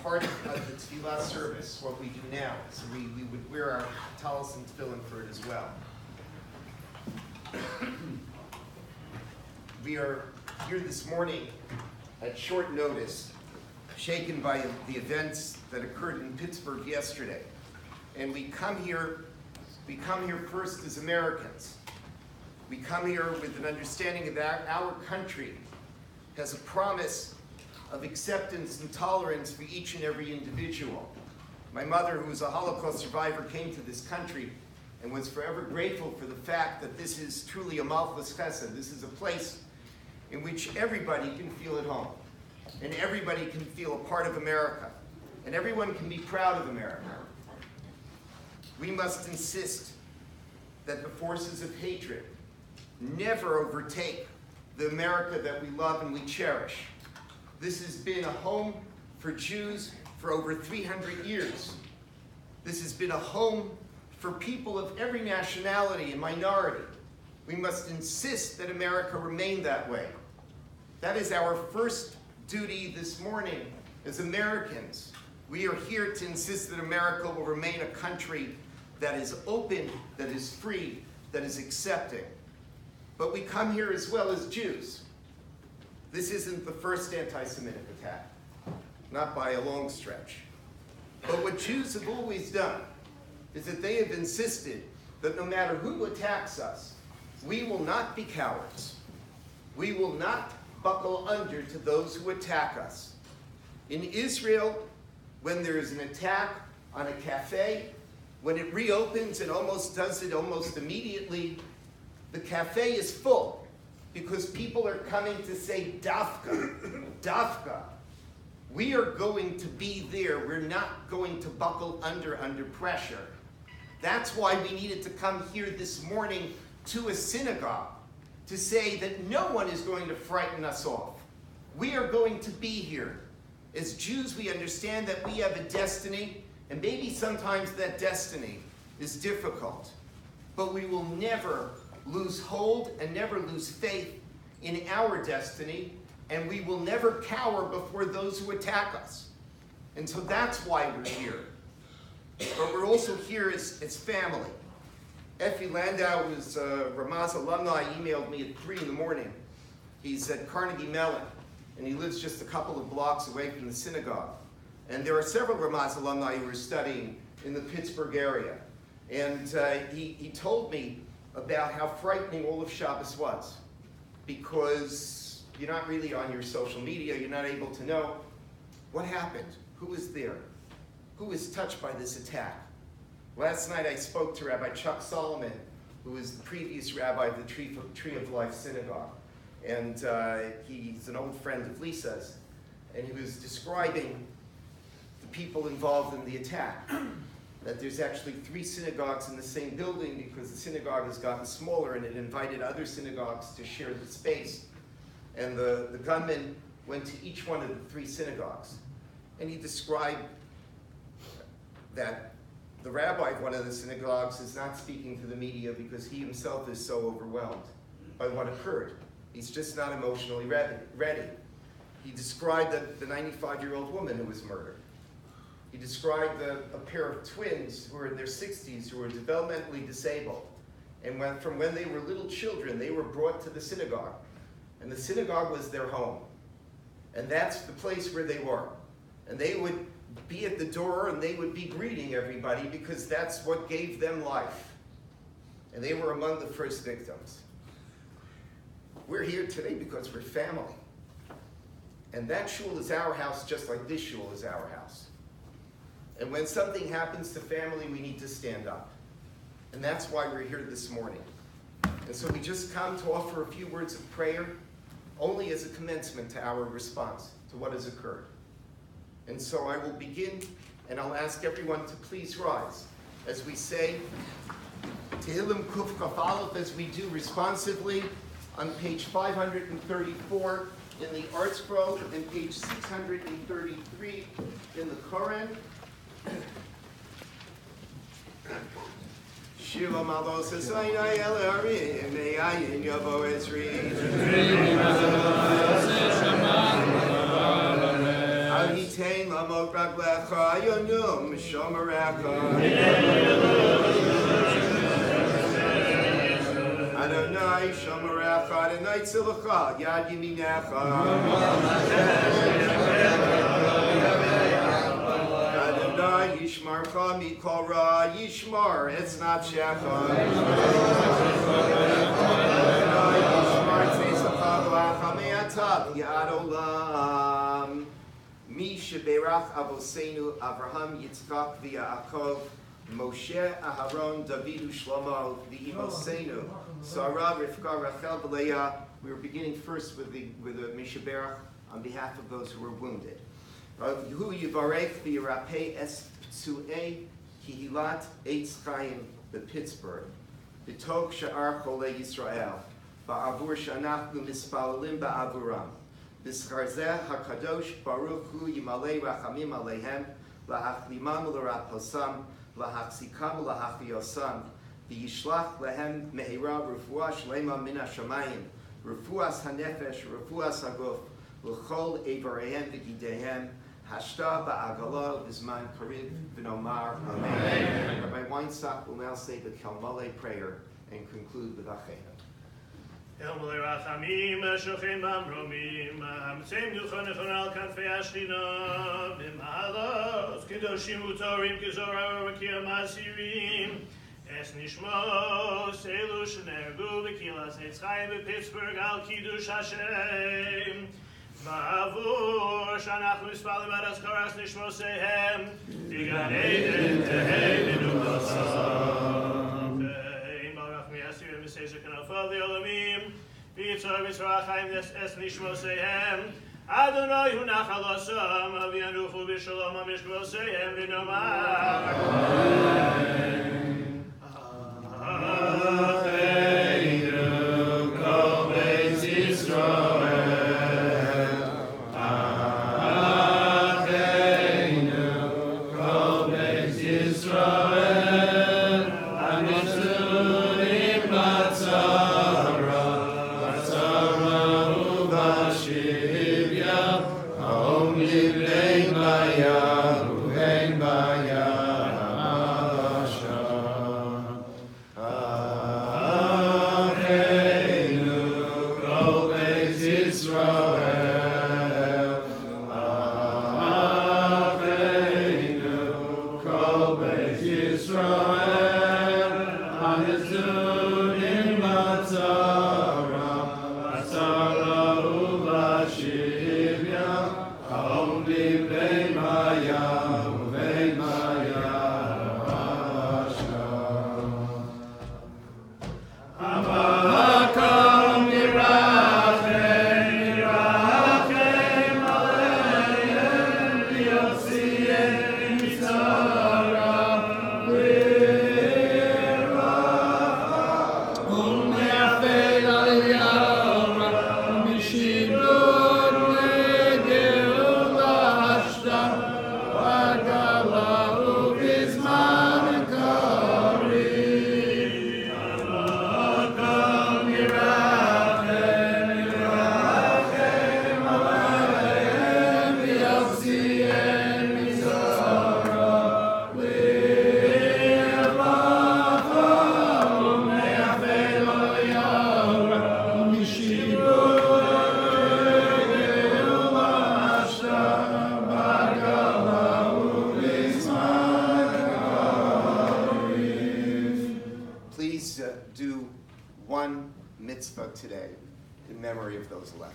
part of the tefillah service, what we do now. So we would wear our talis and tefillin for it as well. We are here this morning at short notice, shaken by the events that occurred in Pittsburgh yesterday. And we come here first as Americans. We come here with an understanding that our country has a promise of acceptance and tolerance for each and every individual. My mother, who was a Holocaust survivor, came to this country and was forever grateful for the fact that this is truly a malchus chesed. This is a place in which everybody can feel at home, and everybody can feel a part of America, and everyone can be proud of America. We must insist that the forces of hatred never overtake the America that we love and we cherish. This has been a home for Jews for over 300 years. This has been a home for people of every nationality and minority. We must insist that America remain that way. That is our first duty this morning as Americans. We are here to insist that America will remain a country that is open, that is free, that is accepting. But we come here as well as Jews. This isn't the first anti-Semitic attack, not by a long stretch. But what Jews have always done is that they have insisted that no matter who attacks us, we will not be cowards. We will not buckle under to those who attack us. In Israel, when there is an attack on a cafe, when it reopens and does it almost immediately, the cafe is full because people are coming to say, Dafka, Dafka. We are going to be there. We're not going to buckle under pressure. That's why we needed to come here this morning to a synagogue to say that no one is going to frighten us off. We are going to be here. As Jews, we understand that we have a destiny, and maybe sometimes that destiny is difficult, but we will never lose hold and never lose faith in our destiny, and we will never cower before those who attack us. And so that's why we're here. But we're also here as family. Effie Landau, who's a Ramaz alumni, emailed me at 3 in the morning. He's at Carnegie Mellon, and he lives just a couple of blocks away from the synagogue. And there are several Ramaz alumni who are studying in the Pittsburgh area. And he told me about how frightening all of Shabbos was, because you're not really on your social media, you're not able to know what happened, who was there, who was touched by this attack. Last night I spoke to Rabbi Chuck Solomon, who was the previous rabbi of the Tree of Life Synagogue. And he's an old friend of Lisa's, and he was describing the people involved in the attack. That there's actually 3 synagogues in the same building because the synagogue has gotten smaller and it invited other synagogues to share the space. And the gunman went to each one of the 3 synagogues. And he described that the rabbi of one of the synagogues is not speaking to the media because he himself is so overwhelmed by what occurred. He's just not emotionally ready. He described the 95-year-old woman who was murdered. He described a pair of twins who were in their 60s who were developmentally disabled. And from when they were little children, they were brought to the synagogue. And the synagogue was their home. And that's the place where they were. And they would be at the door and they would be greeting everybody because that's what gave them life. And they were among the first victims. We're here today because we're family. And that shul is our house just like this shul is our house. And when something happens to family, we need to stand up. And that's why we're here this morning. And so we just come to offer a few words of prayer, only as a commencement to our response to what has occurred. And so I will begin, and I'll ask everyone to please rise as we say Tehillim Kuf Kaf Aleph, as we do responsively on page 534 in the Art Scroll and page 633 in the Koran. Shiva Malos Esainai Elarim Me'ayin Yavo Ezri Al Yitain Lamo Adonai Shomerecha. Adonai Shomerecha. Adonai Tzilecha. Yad Yeminecha. Adonai Yishmarcha Mikol Ra. Yishmar Etznav Shecha. Adonai Yishmar Tzeisach V'Acham Yad Olam. Mi sheberach Avoseinu Avraham Yitzchak v'Yaakov Moshe Aharon David Shlomo v'Imoseinu Sarah Rivka Rachel v'Leah. We were beginning first with the Mi sheberach on behalf of those who were wounded. Hu Yivarech v'Yirapei Es Ptsuei Kihilat Eitz Chaim b'Pittsburgh B'Tog Sha'ar Cholei Yisrael Ba'avur Sh'anachnu Mispalalim Ba'avuram B'Scharzeh HaKadosh Baruch Hu Yimalei Rachamim Aleihem Lahachlimam L'Raposam Lahachzikam Lahachiyosam V'Yishlach Lehem Me'ira Refuah Shlema Min HaShamayim Refuas HaNefesh Refuas HaGuf L'Chol Eivareihem V'Gidehem Hashta Ba'agala V'Zman Kariv V'Nomar Amen. Rabbi Weinstock will now say the Kalmalei prayer and conclude with Achenu. El Malei Rachamim, Shochem Bamromim, Hamtzim Nuchon Nechon Al Kanfei Ashchina, B'Mahalos, Kedoshim Utorim, Kizorah V'Kiyam Asirim, Es Nishmos, Elu Shenergu V'Kilas Eitz Chaim b'Pittsburgh Al Kiddush Hashem, Ba'avur Sh'anachnu Mispalim Ad Azkaras Nishmosehem, Tigan Eden Tehei V'Nubasam, Ve'im Barach Mi'asir V'Seisek Kanafal V'Olamim, V'yitzor V'Tzrachayim Es Nishmosehem, Adonai Hu Nachal Osam, V'yanuchu B'Shalom HaMishkvosehem V'Nomar Amen. Do one mitzvah today in memory of those 11.